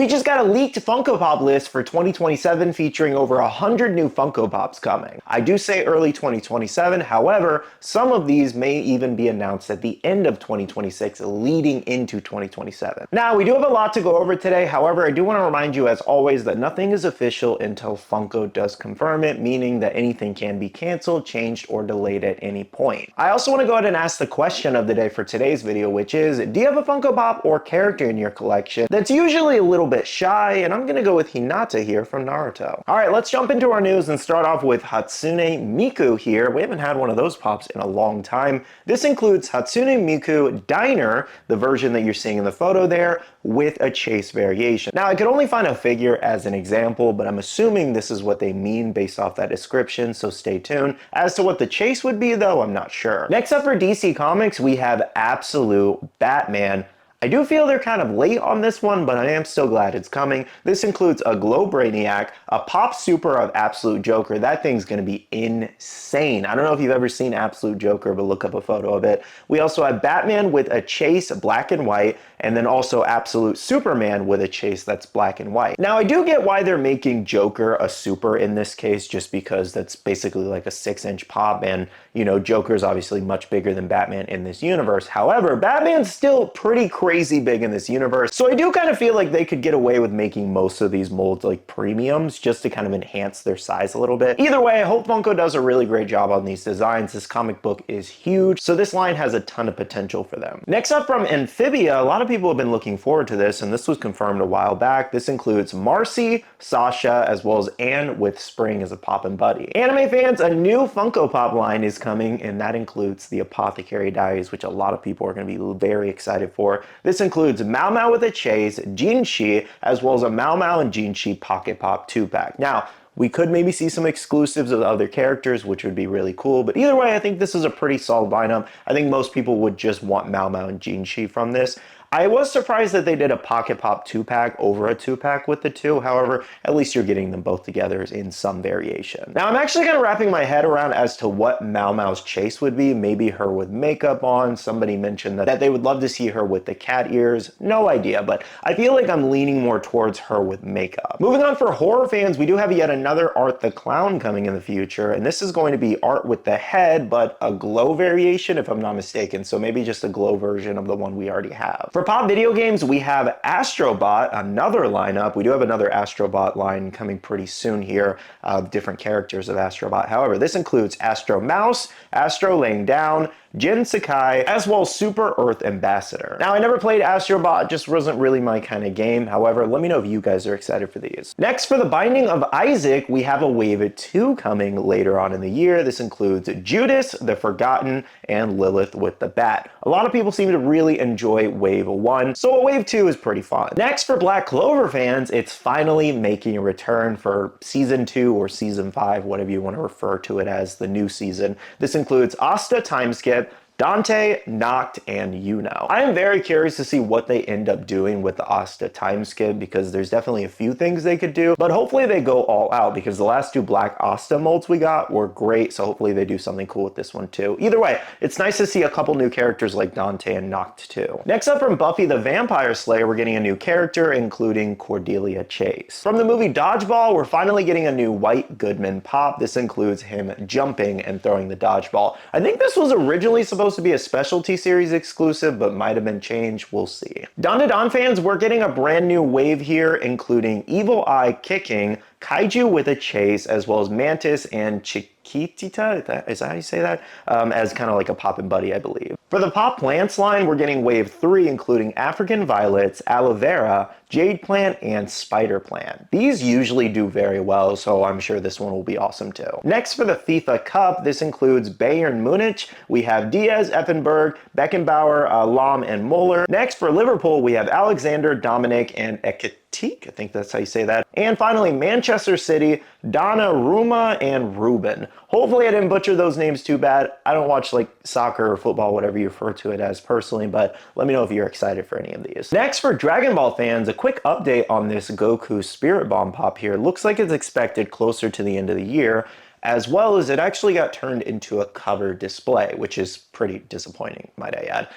We just got a leaked Funko Pop list for 2027 featuring over 100 new Funko Pops coming. I do say early 2027, however, some of these may even be announced at the end of 2026 leading into 2027. Now, we do have a lot to go over today, however, I do want to remind you as always that nothing is official until Funko does confirm it, meaning that anything can be canceled, changed, or delayed at any point. I also want to go ahead and ask the question of the day for today's video, which is, do you have a Funko Pop or character in your collection that's usually a little bit shy? And I'm gonna go with Hinata here from Naruto. All right, let's jump into our news and start off with Hatsune Miku here. We haven't had one of those pops in a long time. This includes Hatsune Miku Diner, the version that you're seeing in the photo there, with a chase variation. Now, I could only find a figure as an example, but I'm assuming this is what they mean based off that description, so stay tuned. As to what the chase would be though, I'm not sure. Next up for DC Comics, we have Absolute Batman. I do feel they're kind of late on this one, but I am still glad it's coming. This includes a Glow Brainiac, a Pop Super of Absolute Joker. That thing's gonna be insane. I don't know if you've ever seen Absolute Joker, but look up a photo of it. We also have Batman with a chase, black and white, and then also Absolute Superman with a chase that's black and white. Now, I do get why they're making Joker a super in this case, just because that's basically like a 6-inch pop, and you know, Joker's obviously much bigger than Batman in this universe. However, Batman's still pretty crazy big in this universe, so I do kind of feel like they could get away with making most of these molds like premiums just to kind of enhance their size a little bit. Either way, I hope Funko does a really great job on these designs. This comic book is huge, so this line has a ton of potential for them. Next up from Amphibia, a lot of people have been looking forward to this, and this was confirmed a while back. This includes Marcy, Sasha, as well as Anne with Spring as a Poppin' Buddy. Anime fans, a new Funko Pop line is coming, and that includes the Apothecary Diaries, which a lot of people are going to be very excited for. This includes Mao Mao with a chase, Jinshi, as well as a Mao Mao and Jinshi Pocket Pop 2-pack. Now, we could maybe see some exclusives of other characters, which would be really cool, but either way, I think this is a pretty solid lineup. I think most people would just want Mao Mao and Jinshi from this. I was surprised that they did a Pocket Pop 2-pack over a 2-pack with the two. However, at least you're getting them both together in some variation. Now, I'm actually kind of wrapping my head around as to what Mao Mao's chase would be. Maybe her with makeup on. Somebody mentioned that they would love to see her with the cat ears. No idea, but I feel like I'm leaning more towards her with makeup. Moving on for horror fans, we do have yet another Art the Clown coming in the future, and this is going to be art with the head, but a glow variation, if I'm not mistaken. So maybe just a glow version of the one we already have. For Pop video games, we have Astrobot, another lineup. We do have another Astrobot line coming pretty soon here of different characters of Astrobot. However, this includes Astro Mouse, Astro Laying Down, Jin Sakai, as well as Super Earth Ambassador. Now, I never played Astrobot, just wasn't really my kind of game. However, let me know if you guys are excited for these. Next, for the Binding of Isaac, we have a Wave 2 coming later on in the year. This includes Judas, the Forgotten, and Lilith with the Bat. A lot of people seem to really enjoy Wave 1, so a Wave 2 is pretty fun. Next, for Black Clover fans, it's finally making a return for Season 2 or Season 5, whatever you want to refer to it as, the new season. This includes Asta Timeskip, Dante, Noct, and Yuno. I am very curious to see what they end up doing with the Asta Timeskip, because there's definitely a few things they could do, but hopefully they go all out, because the last two Black Asta molds we got were great, so hopefully they do something cool with this one too. Either way, it's nice to see a couple new characters like Dante and Noct too. Next up from Buffy the Vampire Slayer, we're getting a new character, including Cordelia Chase. From the movie Dodgeball, we're finally getting a new White Goodman pop. This includes him jumping and throwing the dodgeball. I think this was originally supposed to be a specialty series exclusive, but might have been changed. We'll see. Don to Don fans, we're getting a brand new wave here, including Evil Eye Kicking, Kaiju with a chase, as well as Mantis and Chiquitita, is that how you say that? As kind of like a Poppin' Buddy, I believe. For the Pop Plants line, we're getting Wave 3, including African Violets, Aloe Vera, Jade Plant, and Spider Plant. These usually do very well, so I'm sure this one will be awesome too. Next, for the FIFA Cup, this includes Bayern Munich. We have Diaz, Effenberg, Beckenbauer, Lahm, and Muller. Next, for Liverpool, we have Alexander, Dominic, and Ekitike. I think that's how you say that. And finally, Manchester City, Donnarumma, and Ruben. Hopefully I didn't butcher those names too bad. I don't watch like soccer or football, whatever you refer to it as personally, but let me know if you're excited for any of these. Next, for Dragon Ball fans, a quick update on this Goku Spirit Bomb pop here. Looks like it's expected closer to the end of the year, as well as it actually got turned into a cover display, which is pretty disappointing, might I add.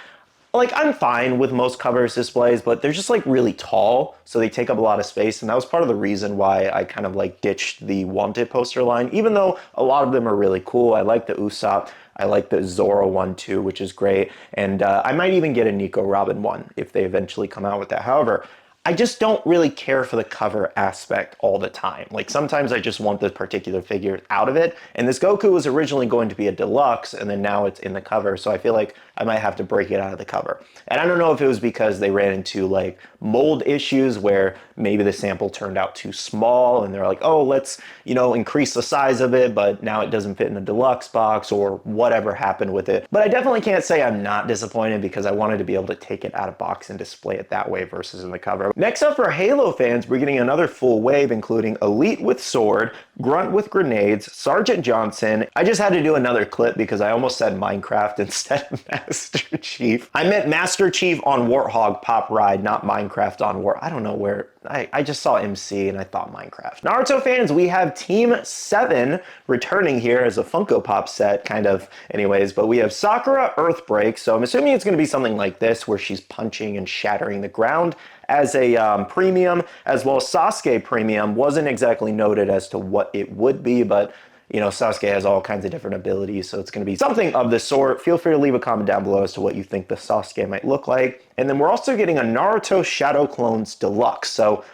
like, I'm fine with most covers displays, but they're just like really tall, so they take up a lot of space, and that was part of the reason why I kind of like ditched the Wanted poster line, even though a lot of them are really cool. I like the Usopp, I like the Zoro one too, which is great, and I might even get a Nico Robin one if they eventually come out with that. However, I just don't really care for the cover aspect all the time. Like, sometimes I just want the particular figure out of it. And this Goku was originally going to be a deluxe, and then now it's in the cover. So I feel like I might have to break it out of the cover. And I don't know if it was because they ran into like mold issues where maybe the sample turned out too small and they're like, oh, let's, you know, increase the size of it, but now it doesn't fit in a deluxe box, or whatever happened with it. But I definitely can't say I'm not disappointed, because I wanted to be able to take it out of box and display it that way versus in the cover. Next up, for Halo fans, we're getting another full wave, including Elite with Sword, Grunt with Grenades, Sergeant Johnson. I just had to do another clip because I almost said Minecraft instead of Master Chief. I meant Master Chief on Warthog Pop Ride, not Minecraft on War. I don't know where. I just saw MC and I thought Minecraft. Naruto fans, we have Team 7 returning here as a Funko Pop set, kind of anyways, but we have Sakura Earthbreak, so I'm assuming it's going to be something like this, where she's punching and shattering the ground as a premium, as well as Sasuke premium. Wasn't exactly noted as to what it would be, but you know, Sasuke has all kinds of different abilities, so it's going to be something of the sort. Feel free to leave a comment down below as to what you think the Sasuke might look like. And then we're also getting a Naruto Shadow Clones Deluxe. So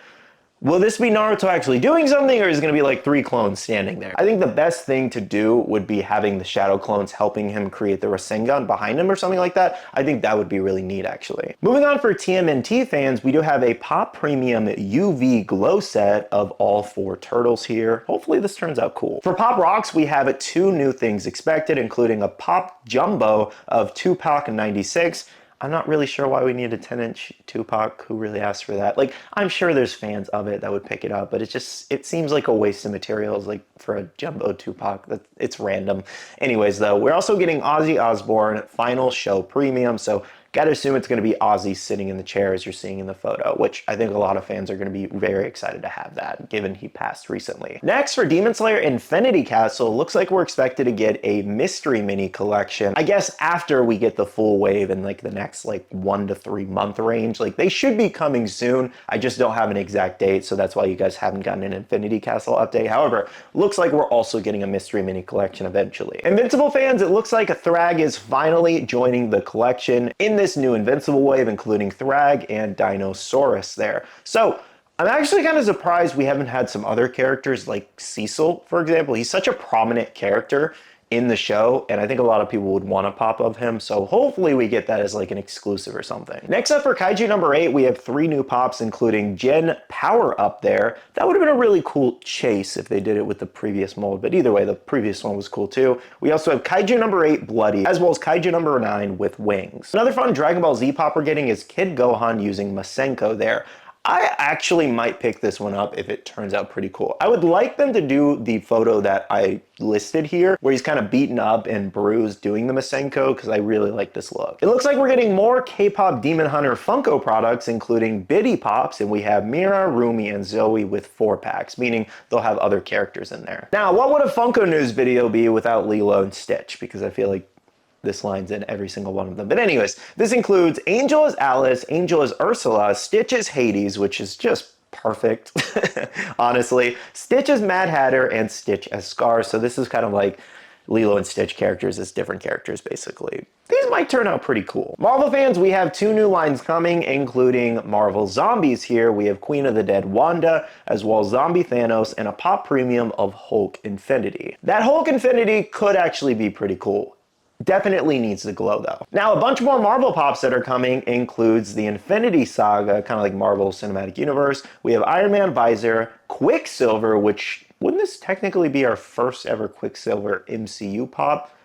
will this be Naruto actually doing something, or is it going to be like 3 clones standing there? I think the best thing to do would be having the Shadow Clones helping him create the Rasengan behind him or something like that. I think that would be really neat, actually. Moving on, for TMNT fans, we do have a Pop Premium UV Glow set of all 4 turtles here. Hopefully this turns out cool. For Pop Rocks, we have 2 new things expected, including a Pop Jumbo of Tupac 96. I'm not really sure why we need a 10-inch Tupac. Who really asked for that? Like, I'm sure there's fans of it that would pick it up, but it seems like a waste of materials, like for a jumbo Tupac. It's random. Anyways, though, we're also getting Ozzy Osbourne Final Show Premium, so gotta assume it's gonna be Ozzy sitting in the chair as you're seeing in the photo, which I think a lot of fans are gonna be very excited to have that, given he passed recently. Next, for Demon Slayer Infinity Castle, looks like we're expected to get a mystery mini collection. I guess after we get the full wave in like the next like 1 to 3 month range. Like, they should be coming soon. I just don't have an exact date, so that's why you guys haven't gotten an Infinity Castle update. However, looks like we're also getting a mystery mini collection eventually. Invincible fans, it looks like Thrag is finally joining the collection in this new Invincible wave, including Thrag and Dinosaurus there. So I'm actually kind of surprised we haven't had some other characters like Cecil, for example. He's such a prominent character in the show, and I think a lot of people would want a pop of him, so hopefully we get that as like an exclusive or something. Next up, for Kaiju number 8, we have 3 new pops, including Gen Power Up there. That would have been a really cool chase if they did it with the previous mold, but either way, the previous one was cool too. We also have Kaiju number 8 Bloody, as well as Kaiju number 9 with wings. Another fun Dragon Ball Z pop we're getting is Kid Gohan using Masenko there. I actually might pick this one up if it turns out pretty cool. I would like them to do the photo that I listed here, where he's kind of beaten up and bruised doing the Masenko, because I really like this look. It looks like we're getting more K-pop Demon Hunter Funko products, including Biddy Pops, and we have Mira, Rumi, and Zoe with 4 packs, meaning they'll have other characters in there. Now, what would a Funko News video be without Lilo and Stitch? Because I feel like this line's in every single one of them. But anyways, this includes Angel as Alice, Angel as Ursula, Stitch as Hades, which is just perfect, honestly, Stitch as Mad Hatter, and Stitch as Scar. So this is kind of like Lilo and Stitch characters as different characters, basically. These might turn out pretty cool. Marvel fans, we have 2 new lines coming, including Marvel Zombies here. We have Queen of the Dead Wanda, as well as Zombie Thanos, and a pop premium of Hulk Infinity. That Hulk Infinity could actually be pretty cool. Definitely needs the glow though. Now, a bunch more Marvel pops that are coming includes the Infinity Saga, kind of like Marvel Cinematic Universe. We have Iron Man Visor, Quicksilver, which wouldn't this technically be our first ever Quicksilver MCU pop?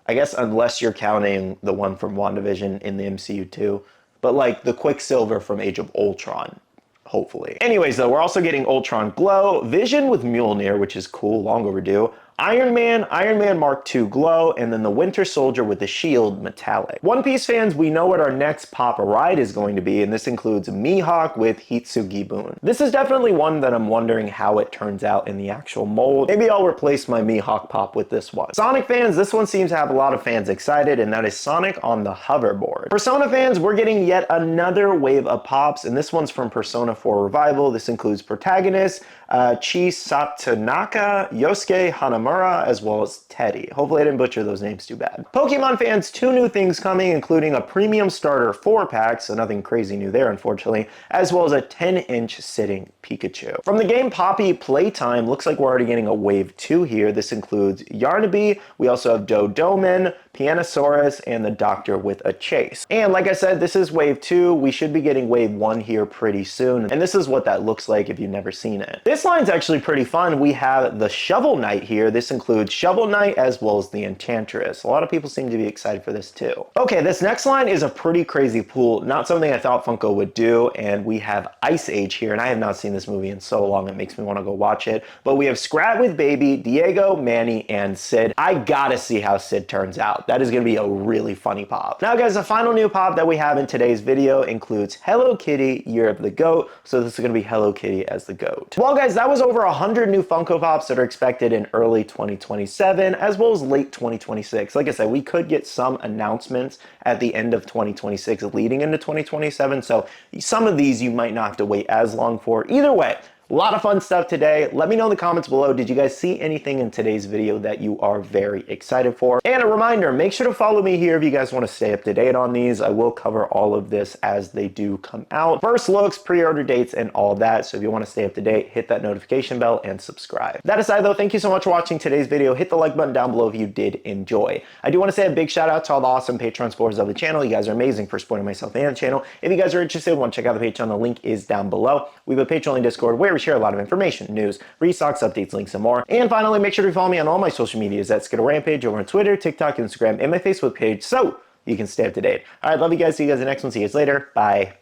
I guess unless you're counting the one from WandaVision in the MCU too. But like the Quicksilver from Age of Ultron, hopefully. Anyways though, we're also getting Ultron Glow, Vision with Mjolnir, which is cool, long overdue, Iron Man, Iron Man Mark II Glow, and then the Winter Soldier with the shield metallic. One Piece fans, we know what our next pop ride is going to be, and this includes Mihawk with Hitsugi-bun. This is definitely one that I'm wondering how it turns out in the actual mold. Maybe I'll replace my Mihawk pop with this one. Sonic fans, this one seems to have a lot of fans excited, and that is Sonic on the hoverboard. Persona fans, we're getting yet another wave of pops, and this one's from Persona 4 Revival. This includes protagonists Chi Satonaka, Yosuke Hanamura, as well as Teddy. Hopefully I didn't butcher those names too bad. Pokemon fans, 2 new things coming, including a premium starter 4-pack, so nothing crazy new there unfortunately, as well as a 10-inch sitting Pikachu. From the game Poppy Playtime, looks like we're already getting a wave 2 here. This includes Yarnaby, we also have Dodoman, Pianosaurus, and the Doctor with a Chase. And like I said, this is wave 2. We should be getting wave 1 here pretty soon, and this is what that looks like if you've never seen it. This line's actually pretty fun. We have the Shovel Knight here. This includes Shovel Knight as well as the Enchantress. A lot of people seem to be excited for this too. Okay, this next line is a pretty crazy pool. Not something I thought Funko would do, and we have Ice Age here, and I have not seen this movie in so long it makes me want to go watch it. But we have Scrat with Baby, Diego, Manny, and Sid. I gotta see how Sid turns out. That is gonna be a really funny pop. Now guys, the final new pop that we have in today's video includes Hello Kitty, Year of the Goat. So this is gonna be Hello Kitty as the goat. Well guys, that was over 100 new Funko Pops that are expected in early 2027 as well as late 2026. Like I said, we could get some announcements at the end of 2026 leading into 2027. So some of these you might not have to wait as long for. Either way, a lot of fun stuff today. Let me know in the comments below, did you guys see anything in today's video that you are very excited for? And a reminder, make sure to follow me here if you guys want to stay up to date on these. I will cover all of this as they do come out. First looks, pre-order dates, and all that. So if you want to stay up to date, hit that notification bell and subscribe. That aside though, thank you so much for watching today's video. Hit the like button down below if you did enjoy. I do want to say a big shout out to all the awesome Patreon supporters of the channel. You guys are amazing for supporting myself and the channel. If you guys are interested, want to check out the Patreon, the link is down below. We have a Patreon and Discord where we share a lot of information, news, restocks, updates, links, and more. And finally, make sure to follow me on all my social medias at Skittlerampage over on Twitter, TikTok, Instagram, and my Facebook page so you can stay up to date. All right, love you guys. See you guys in the next one. See you guys later. Bye.